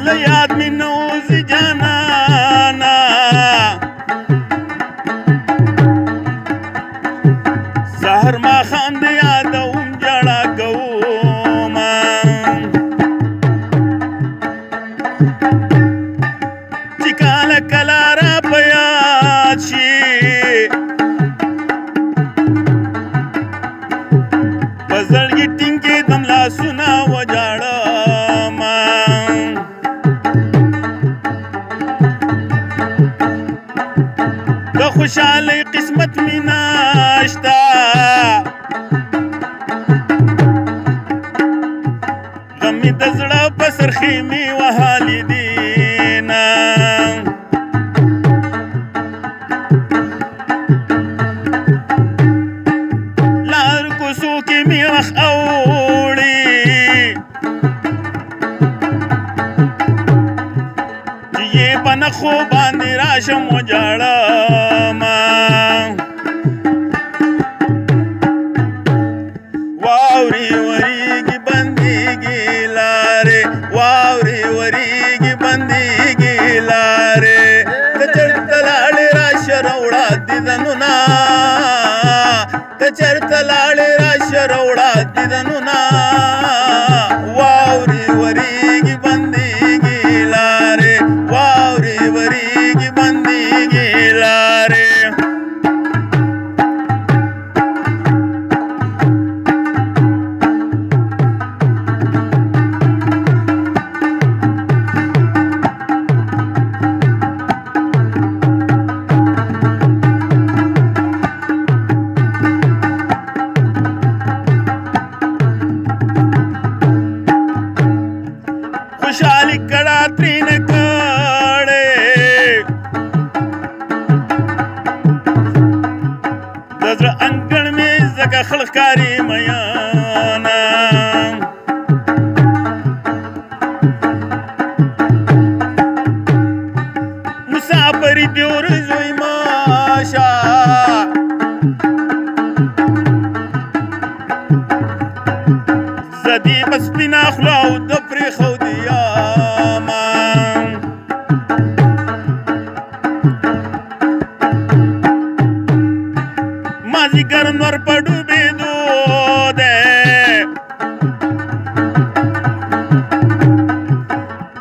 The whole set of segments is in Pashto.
لیاد می نوزی جانانا سهر ما خاند یادوم جڑا کوما چی کالا کلارا پیاد شی پزړګي ټینګې دم لاسونه وجاړم د خوشحالۍ قسمت مې نشته غم مې د زړه په سرخي مې وهلي دینه لار کوڅو کې مې وخ اوړي چې یې په نښو باندې راشم وجاړم واورې ورېږي بندېږي لارې واورې ورېږي بندېږي لارې ته چېرته لاړې راشه راوړه دیدنونه ته چېرته لاړې راشه راوړه دیدنونه واورې ورېږي بندېږي لارې واورې ورېږي بندېږي لارې خوشحالي کړه ترېنه کړې د زړه انګړ مې ځکه خړ ښکاري میانه مسافري دې ورځوي ماشه زه دې په سپینه خوله او د پرېښودې یمه مازدیګر نور په ډوبېدو دی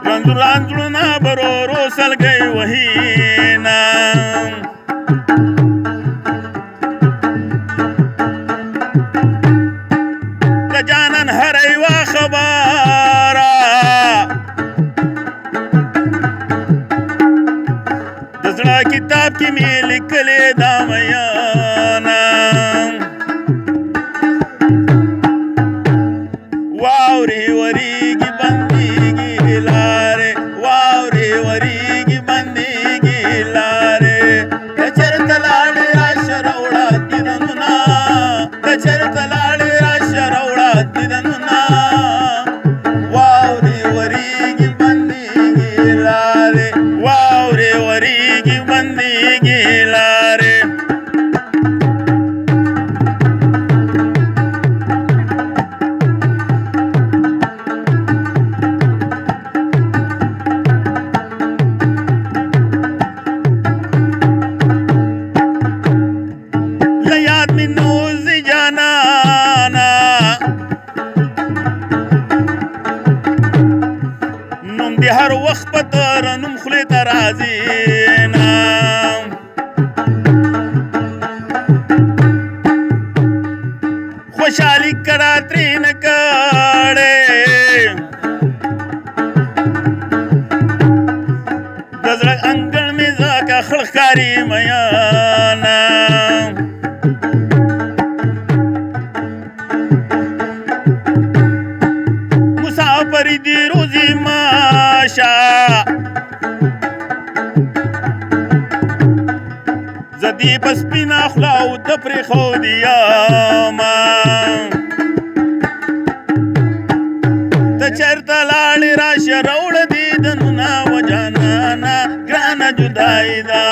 رنځور انځورونه به ورو ورو سلګۍ وهینه د جانان هره یوه خبره د زړه کتاب کې مې لیکلې دا میانه واورې ورېږي بندېږي لارې واورې ورېږي بندېږي لارې ته چېرته لاړې راشه راوړه دیدنونه ته چېرته لاړې راشه راوړه دیدنونه واورې ورېږي بندېږي لارې واورې ورېږي بندېږي لارې لیاد مې نوزي جانانا نوم دې هر وخت په ترنم خولې ته راځي نه خوشحالي کړه ترېنه کړې د زړه انګړ مې ځکه خړ ښکاري میانه مسافري دې روزي ماشه زه دې په سپینه خوله او د پرېښودې یمه ته چېرته لاړې راشه راوړه دیدنونه و جانانه ګرانه جدایي ده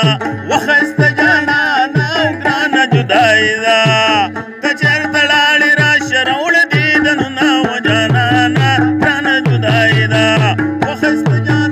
وښایسته جانانه ګرانه جدایي ده ته وخست جان